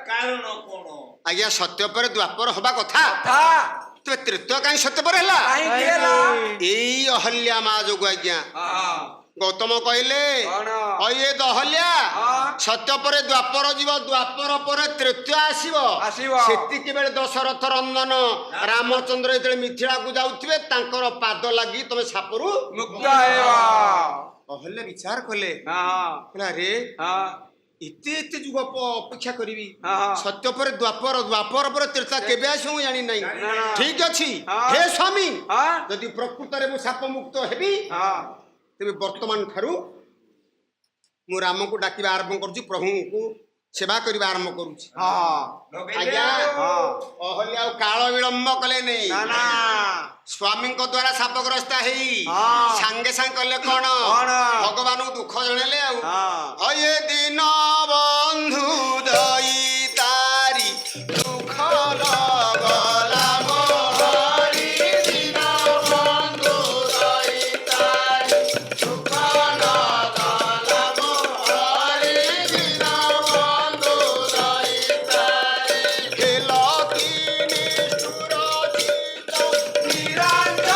କାରଣ କଣ ଆଜ୍ଞା ସତ୍ୟ ପରେ ଦ୍ୱାପର ହବା କଥା ତେବେ ତ୍ରେତୟା କାହିଁ ସତ୍ୟ ପରେ ହେଲା କାହିଁକି ହେଲା ଏଇ ଅହଲ୍ୟା ମା ଯୋଗୁ ଆଜ୍ଞା ଗୌତମ କହିଲେ ଅୟେ ଦହଲ୍ୟା ସତ୍ୟ ପରେ ଦ୍ୱାପର ଯିବ ଦ୍ୱାପର ପରେ ତ୍ରେତୟା ଆସିବ ସେତିକି ବେଳେ ଦଶରଥ ରନ୍ଦନ ରାମଚନ୍ଦ୍ର ଯେତେବେଳେ ମିଥିଳାକୁ ଯାଉଥିବେ ତାଙ୍କର ପାଦ ଲାଗି ତମେ ସାପରୁ ମୁକ୍ତ ହେବା ଅହଲ୍ୟା ବିଚାର କଲେ ରେ ଏତେ ଏତେ ଯୁଗ ଅପେକ୍ଷା କରିବି ସତ୍ୟ ପରେ ଦ୍ୱାପର ଦ୍ୱାପର ପରେ ତ୍ରେତୟା କେବେ ଆସିବ ମୁଁ ଜାଣି ନାହିଁ ଠିକ ଅଛି ହେ ସ୍ୱାମୀ ଯଦି ପ୍ରକୃତରେ ମୁଁ ସାପ ମୁକ୍ତ ହେବି ତେବେ ବର୍ତ୍ତମାନ ଠାରୁ ମୁଁ ରାମକୁ ଡାକିବା ଆରମ୍ଭ କରୁଛି ପ୍ରଭୁଙ୍କୁ ସେବା କରିବା ଆରମ୍ଭ କରୁଛି ଆଜ୍ଞା ଅହଲ୍ୟା ଆଉ କାଳ ବିଳମ୍ବ କଲେ ନେଇ ସ୍ୱାମୀଙ୍କ ଦ୍ଵାରା ସାପଗ୍ରସ୍ତ ହେଇ ସାଙ୍ଗେ ସାଙ୍ଗେ କଲେ କଣ ଭଗବାନଙ୍କୁ ଦୁଃଖ ଜଣେଇଲେ ଆଉ ହଏ ଦିନ ବନ୍ଧୁ ଦଇ ତାରି ଦୁଃଖ ଲଗଲା ମୋହରି ଦିନ ବନ୍ଧୁ ଦଇ ତାରି ଦୁଃଖ ଲଗଲା ମୋହରି ଦିନ ବନ୍ଧୁ ଦଇ ତାରି ଖେଳ କି ନିଷ୍ଠୁର ଚିତ୍ତ ନିରଞ୍ଜୟ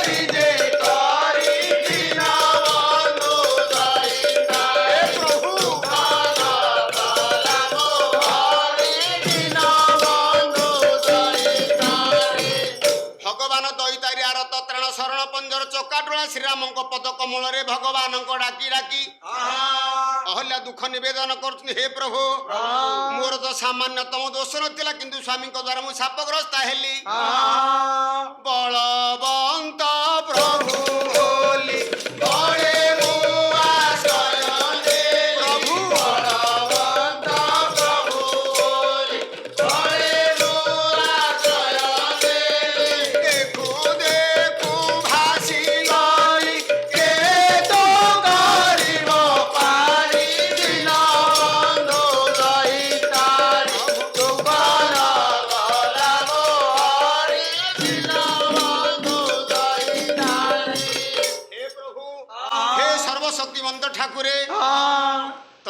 ବିଜେ କରି ଦିନ ବନ୍ଧୁ ଦଇ ତାରେ ପ୍ରଭୁ ଭଗବାନ ଦଇତାରି ଆରତ ତ୍ରାଣ ଶରଣ ପଞ୍ଜର ଚକାଟୁଳା ଶ୍ରୀରାମଙ୍କ ପଦ କମଳରେ ଭଗବାନଙ୍କ ଡାକି ଡାକି ଅହଲ୍ୟା ଦୁଃଖ ନିବେଦନ କରୁଛନ୍ତି ହେ ପ୍ରଭୁ ମୋର ତ ସାମାନ୍ୟତମ ଦୋଷ ନଥିଲା କିନ୍ତୁ ସ୍ୱାମୀଙ୍କ ଦ୍ୱାରା ମୁଁ ସାପଗ୍ରସ୍ତ ହେଲି ବଳବନ୍ତ ପ୍ରଭୁ ବୋଲି ବଳେ ମୁଁ ଆଶ୍ରୟ ଦେ ପ୍ରଭୁ ବଳବନ୍ତ ପ୍ରଭୁ ବୋଲି ବଳେ ମୁଁ ଆଶ୍ରୟ ଦେଲି ଦେଖୁ ଦେଖୁ ଭାସି ଗଲି କେ ତ କରିବ ପାରି ଦିନ ବନ୍ଧୁ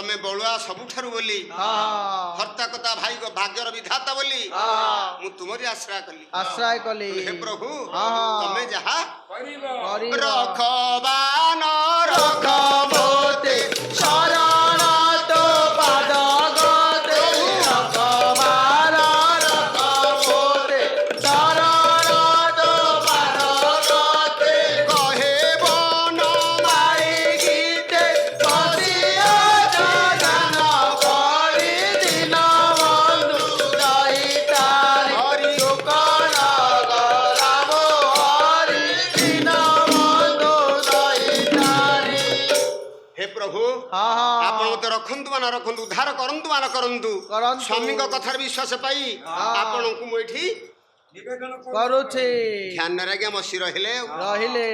ତମେ ବଳୁଆ ସବୁଠାରୁ ବୋଲି ହର୍ତ୍ତା କଥା ଭାଇ ଭାଗ୍ୟର ବିଧାତା ବୋଲି ମୁଁ ତୁମରି ଆଶ୍ରୟ କଲି ଆଶ୍ରୟ କଲି ହେ ପ୍ରଭୁ ହଁ। ତମେ ଯାହା କରିବ। ରଖବାନ ରଖ ମୋତେ ଶରଣ ତୋ ପାଦ ଗତେ ରଖବାର ରଖ ମୋତେ ଶରଣ ତୋ ପାଦ ଗତେ କହେ ବନ ମାଇ ଗୀତେ ବସିଅ ଜଗନ କରି ଦିନ ବନ୍ଧୁ ରହିତାରି ହରି କଣ ଗଲାମ ହରି ଦିନ ବନ୍ଧୁ ରହିତାରି ହେ ପ୍ରଭୁ ହଁ ହଁ ଆପଣ ମତେ ରଖନ୍ତୁ ବା ନ ରଖନ୍ତୁ ଉଦ୍ଧାର କରନ୍ତୁ ବା ନ କରନ୍ତୁ କରନ୍ତୁ। ସ୍ୱାମୀଙ୍କ କଥାରେ ବିଶ୍ୱାସ ପାଇ ଆପଣଙ୍କୁ ମୁଁ ଏଠି କରୁଛି ଧ୍ୟାନରେ ଆଜ୍ଞା ବସି ରହିଲେ ରହିଲେ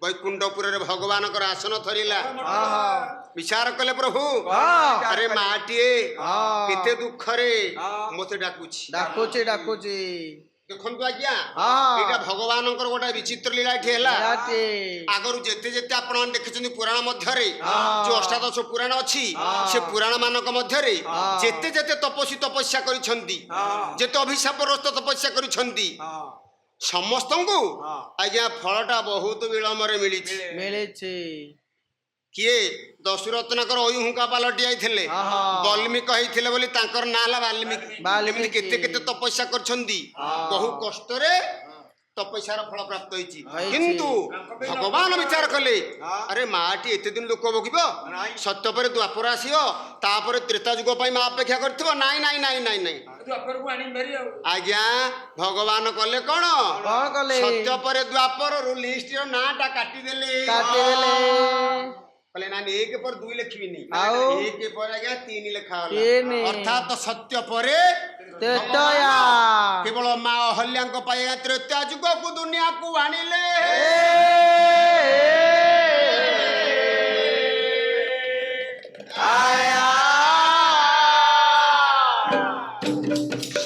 ବୈକୁଣ୍ଠପୁରରେ ଭଗବାନଙ୍କର ଆସନ ଧରିଲା ହଁ ହଁ ବିଚାର କଲେ ପ୍ରଭୁ ହଁ। ଆରେ ମାଟିଏ ହଁ। କେତେ ଦୁଃଖରେ ମତେ ଡାକୁଛି ଡାକୁଛି ଡାକୁଛି ଦେଖନ୍ତୁ ଆଜ୍ଞା ହଁ। ଏଇଟା ଭଗବାନଙ୍କର ଗୋଟେ ବିଚିତ୍ର ଲୀଳା ଏଠି ହେଲା ନିହାତି। ଆଗରୁ ଯେତେ ଯେତେ ଆପଣ ଦେଖିଛନ୍ତି ପୁରାଣ ମଧ୍ୟରେ ହଁ। ଯୋଉ ଅଷ୍ଟାଦଶ ପୁରାଣ ଅଛି ସେ ପୁରାଣ ମାନଙ୍କ ମଧ୍ୟରେ ଯେତେ ଯେତେ ତପସ୍ୱୀ ତପସ୍ୟା କରିଛନ୍ତି ଯେତେ ଅଭିଶାପଗ୍ରସ୍ତ ତପସ୍ୟା କରିଛନ୍ତି ସମସ୍ତଙ୍କୁ ଆଜ୍ଞା ଫଳଟା ବହୁତ ବିଳମ୍ବରେ ମିଳିଛି ମିଳିଛି କିଏ ଦଶରତ୍ନଙ୍କର ଅୟୁହୁଙ୍କା ପାଲଟି ଯାଇଥିଲେ ହଁ। ବାଲ୍ମୀକି ହେଇଥିଲେ ବୋଲି ତାଙ୍କର ନାଁ ହେଲା ବାଲ୍ମୀକି ବାଲ୍ମୀକି। ଏମିତି କେତେ କେତେ ତପସ୍ୟା କରିଛନ୍ତି ବହୁ କଷ୍ଟରେ ତପସ୍ୟାର ଫଳ ପ୍ରାପ୍ତ ହେଇଛି ହେଇଛି। କିନ୍ତୁ ଭଗବାନ ବିଚାର କଲେ ଆରେ ମାଟି ଏତେ ଦିନ ଦୁଃଖ ଭୋଗିବ ସତ୍ୟ ପରେ ଦ୍ୱାପର ଆସିବ ତାପରେ ତ୍ରେତା ଯୁଗ ପାଇଁ ମା ଅପେକ୍ଷା କରିଥିବ ନାଇଁ ନାଇଁ ନାଇଁ ନାଇଁ ନାଇଁ ଆଜ୍ଞା ଭଗବାନ କଲେ କଣ କଣ କଲେ ସତ୍ୟ ପରେ ଦ୍ୱାପରରୁ ଲିଷ୍ଟର ନାଁଟା କାଟିଦେଲେ କାଟିଦେଲେ କହିଲେ ନା 1 ପରେ 2 ଲେଖିବିନି ଆଉ? 1 ପରେ ଆଜ୍ଞା 3 ଲେଖା ତିନି। ହେଲା ଅର୍ଥାତ ସତ୍ୟ ପରେ ତ୍ରେତୟା କେବଳ ମା ଅହଲ୍ୟାଙ୍କ ପାଇଁ ତ୍ରେତୟା ଯୁଗକୁ ଦୁନିଆକୁ ଆଣିଲେ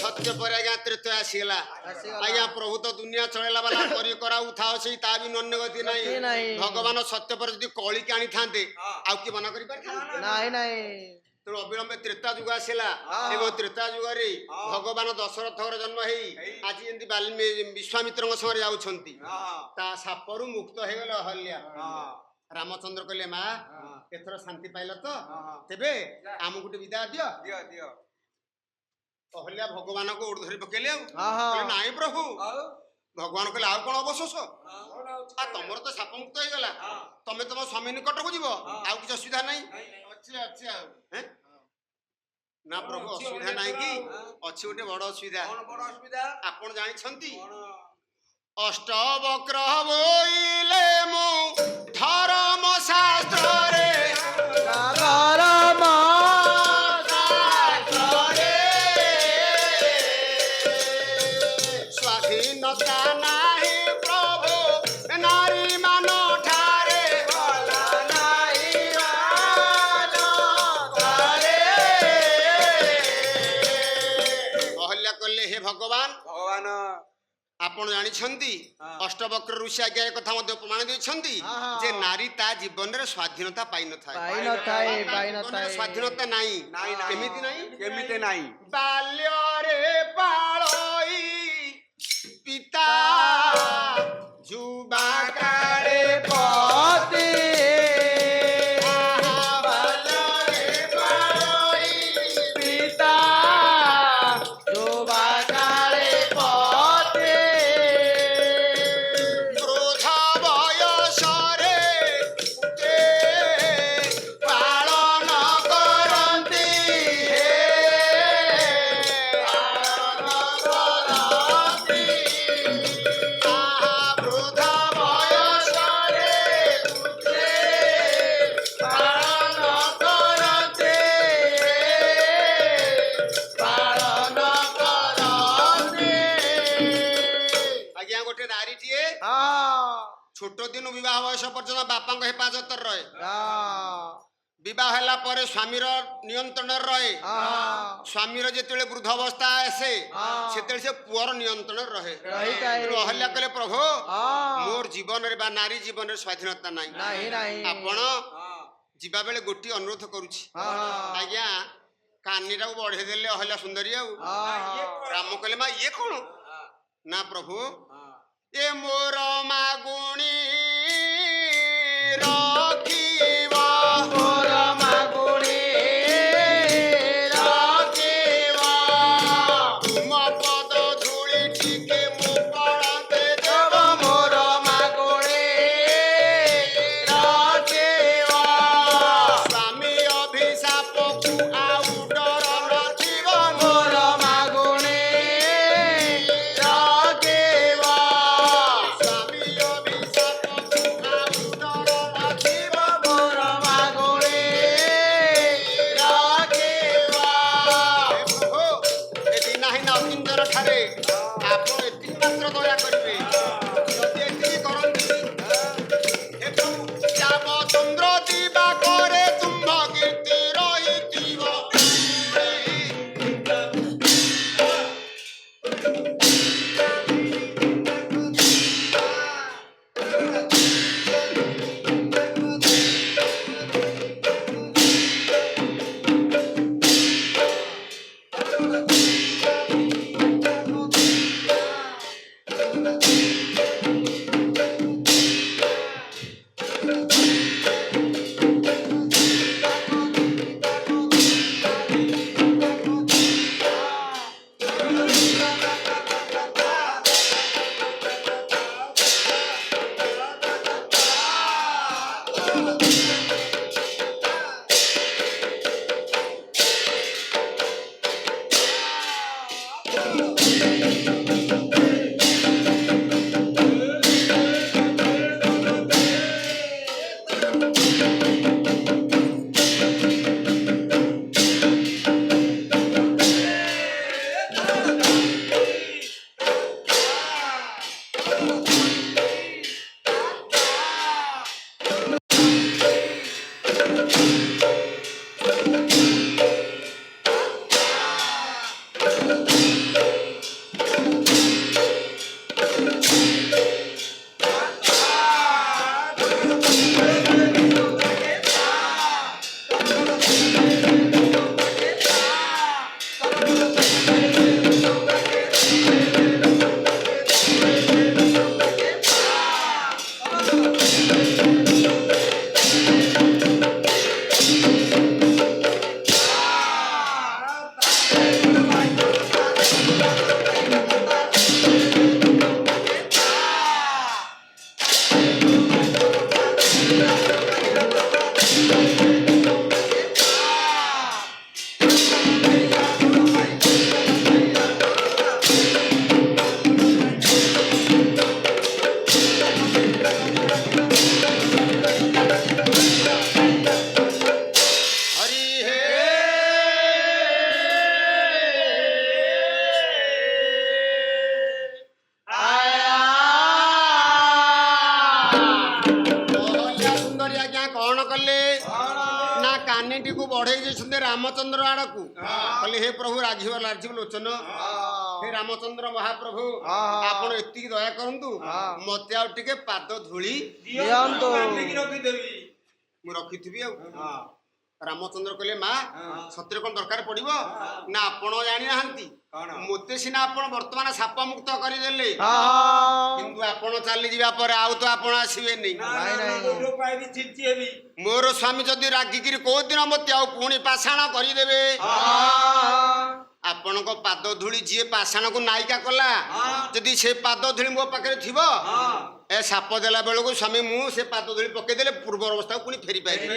ସତ୍ୟ ପରେ ଆଜ୍ଞା ତ୍ରେତୟା ଆସିଗଲା ଆଜ୍ଞା ପ୍ରଭୁ ତ ଦୁନିଆ ଚଳେଇଲା ବାଲା କରି କରାଉ ଥାଉ ସେଇ ତା ବି ଅନ୍ୟ ଗତି ନାହିଁ ନାହିଁ। ଭଗବାନ ସତ୍ୟ ପରେ ଯଦି କଳିକି ଆଣିଥାନ୍ତେ ଆଉ କିଏ ମନା କରିପାରିଥାନ୍ତେ ନାଇଁ ନାଇଁ ତେଣୁ ଅବିଳମ୍ବେ ତ୍ରେତା ଯୁଗ ଆସିଲା ଏବଂ ତ୍ରେତା ଯୁଗରେ ଭଗବାନ ଦଶରଥଙ୍କର ଜନ୍ମ ହେଇ ଆଜି ଯେମିତି ବିଶ୍ୱାମିତ୍ରଙ୍କ ସମୟରେ ଯାଉଛନ୍ତି ତା ସାପରୁ ମୁକ୍ତ ହେଇଗଲେ ଅହଲ୍ୟା ରାମଚନ୍ଦ୍ର କହିଲେ ମା ଏଥର ଶାନ୍ତି ପାଇଲ ତ ତେବେ ଆମକୁ ଗୋଟେ ବିଦାୟ ଦିଅ ଅହଲ୍ୟା ଭଗବାନଙ୍କୁ ଓଢ ଧରି ପକେଇଲେ ଆଉ କହିଲେ ନାଇଁ ପ୍ରଭୁ ଭଗବାନ କହିଲେ ଆଉ କଣ ଅବଶୋଷ ତମର ତ ସାପ ମୁକ୍ତ ହେଇଗଲା ତମେ ତମ ସ୍ୱାମୀ ନିକଟକୁ ଯିବ ଆଉ କିଛି ଅସୁବିଧା ନାହିଁ ଅଛି ଆଉ ନା ପ୍ରଭୁ ଅସୁବିଧା ନାହିଁ କି ଅଛି ଗୋଟେ ବଡ ଅସୁବିଧା ଆପଣ ଜାଣିଛନ୍ତି ଅଷ୍ଟବକ୍ର ବୋଇଲେ ମୁଁ ଧର୍ମ ଶାସ୍ତ୍ରରେ ସ୍ୱାଧୀନତା ନାହିଁ ପ୍ରଭୁ ନାରୀ ମାନ ଠାରେ ଅହଲ୍ୟା କହିଲେ ହେ ଭଗବାନ ଆପଣ ଜାଣିଛନ୍ତି ଅଷ୍ଟବକ୍ର ଋଷି ଆଜ୍ଞା ଏ କଥା ମଧ୍ୟ ପ୍ରମାଣ ଦେଇଛନ୍ତି ଯେ ନାରୀ ତା ଜୀବନରେ ସ୍ୱାଧୀନତା ପାଇନଥାଏ ଜୀବନରେ ସ୍ୱାଧୀନତା ନାହିଁ କେମିତି ନାହିଁ ବାଲ୍ୟରେ ପାଳଇ ପିତା ଯୁବା କାଳେ ପତି ବାଲ୍ୟରେ ପାଳଇ ପିତା ଯୁବା କାଳେ ପତି ବୃଦ୍ଧ ବୟସରେ ପାଳନ କରନ୍ତି ବୃଦ୍ଧ ବୟସରେ ପାଳନ କରନ୍ତି ଆଜ୍ଞା ଗୋଟେ ନାରୀଟିଏ ଛୋଟ ଦିନୁ ବିବାହ ବୟସ ପର୍ଯ୍ୟନ୍ତ ବାପାଙ୍କ ହେପାଜତରେ ରହେ ବିବାହ ହେଲା ପରେ ସ୍ୱାମୀର ନିୟନ୍ତ୍ରଣରେ ରହେ ସ୍ୱାମୀର ଯେତେବେଳେ ବୃଦ୍ଧ ଅବସ୍ଥା ଆସେ ସେତେବେଳେ ସେ ପୁଅର ନିୟନ୍ତ୍ରଣରେ ରହେ ରହିଥାଏ। ତେଣୁ ଅହଲ୍ୟା କହିଲେ ପ୍ରଭୁ ମୋର ଜୀବନରେ ବା ନାରୀ ଜୀବନରେ ସ୍ୱାଧୀନତା ନାହିଁ ନାହିଁ ଆପଣ ଯିବା ବେଳେ ଗୋଟିଏ ଅନୁରୋଧ କରୁଛି ହଁ ଆଜ୍ଞା କାନିଟାକୁ ବଢେଇ ଦେଲେ ଅହଲ୍ୟା ସୁନ୍ଦରୀ ଆଉ ରାମ କହିଲେ ମା ଇଏ କଣ ନା ପ୍ରଭୁ ଏ ମୋର ମାଗୁଣି ରଖିବ ମୋର ମାଗୁଣି ରଖିବ ତୁମ ପଦ ଧୂଳି ଟିକେ ମୋ ପଡ଼ନ୍ତେ ଦେବ ମୋର ମାଗୁଣି ରଖିବ ସ୍ୱାମୀ ଅଭିଶାପକୁ ଆଉ ଡର ନଥିବ ମୋର ମାଗୁଣି ରଖିବ ସ୍ୱାମୀ ଅଭିଶାପକୁ ଆଉ ଡର ନଥିବ ମୋର ମାଗୁଣି ରଖିବ ପ୍ରଭୁ ଏଠି ନାହିଁ ନା ଅକିଞ୍ଚନ ଠାରେ ଆପଣ ଏତିକି ମାତ୍ର ଦୟା କରିବେ ଯଦି ଏତିକି କରନ୍ତି ହେ ପ୍ରଭୁ ଯାବ ଚନ୍ଦ୍ର ଦିବା କରେ ତୁମ୍ଭ କୀର୍ତ୍ତି ରହିଥିବ କାନିଟିକୁ ବଢେଇ ଦେଇଛନ୍ତି ରାମଚନ୍ଦ୍ର ଆଡକୁ କହିଲେ ହେ ପ୍ରଭୁ ରାଜୀବ ଲୋଚନ ହେ ରାମଚନ୍ଦ୍ର ମହାପ୍ରଭୁ ଆପଣ ଏତିକି ଦୟା କରନ୍ତୁ ମତେ ଆଉ ଟିକେ ପାଦ ଧୂଳି ଦିଅନ୍ତୁ ମୁଁ ରଖିଥିବି ଆଉ ରାମଚନ୍ଦ୍ର କହିଲେ ମା ସତରେ କଣ ଦରକାର ପଡିବ ନା ଆପଣ ଜାଣିନାହାନ୍ତି ମତେ ସିନା ଆପଣ ବର୍ତ୍ତମାନ ସାପ ମୁକ୍ତ କରିଦେଲେ କିନ୍ତୁ ଆପଣ ଚାଲିଯିବା ପରେ ଆଉ ତ ଆପଣ ଆସିବେନି ମୋର ସ୍ୱାମୀ ଯଦି ରାଗିକିରି କୋଉ ଦିନ ମତେ ଆଉ ପୁଣି ପାଷାଣ କରିଦେବେ ଆପଣଙ୍କ ପାଦ ଧୂଳି ଯିଏ ପାଷାଣକୁ ନାୟିକା କଲା ଯଦି ସେ ପାଦ ଧୂଳି ମୋ ପାଖରେ ଥିବ ଏ ସାପ ଦେଲା ବେଳକୁ ସ୍ୱାମୀ ମୁଁ ସେ ପାଦ ଧୂଳି ପକେଇଦେଲେ ପୂର୍ବ ଅବସ୍ଥାକୁ ପୁଣି ଫେରି ପାଇବି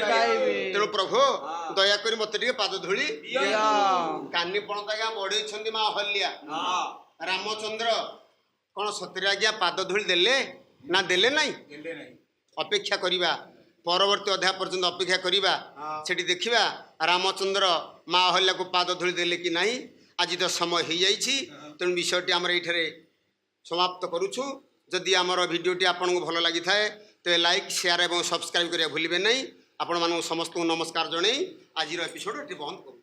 ତେଣୁ ପ୍ରଭୁ ଦୟାକରି ମତେ ଟିକେ ପାଦ ଧୂଳି କାନି ପଣତ ଆଜ୍ଞା ବଢେଇଛନ୍ତି ମା ଅହଲ୍ୟା ରାମଚନ୍ଦ୍ର କଣ ସତରେ ଆଜ୍ଞା ପାଦ ଧୂଳି ଦେଲେ ନା ଦେଲେ ନାହିଁ ଅପେକ୍ଷା କରିବା ପରବର୍ତ୍ତୀ ଅଧ୍ୟାୟ ପର୍ଯ୍ୟନ୍ତ ଅପେକ୍ଷା କରିବା ସେଠି ଦେଖିବା ରାମଚନ୍ଦ୍ର ମା ଅହଲ୍ୟାକୁ ପାଦ ଧୂଳି ଦେଲେ କି ନାହିଁ ଆଜି ତ ସମୟ ହେଇଯାଇଛି ତେଣୁ ବିଷୟଟି ଆମର ଏଇଠାରେ ସମାପ୍ତ କରୁଛୁ ଯଦି ଆମର ଭିଡ଼ିଓଟି ଆପଣଙ୍କୁ ଭଲ ଲାଗିଥାଏ ତେବେ ଲାଇକ୍ ସେୟାର ଏବଂ ସବସ୍କ୍ରାଇବ୍ କରିବା ଭୁଲିବେ ନାହିଁ ଆପଣମାନଙ୍କୁ ସମସ୍ତଙ୍କୁ ନମସ୍କାର ଜଣାଇ ଆଜିର ଏପିସୋଡ଼ ଏଠି ବନ୍ଦ କରୁ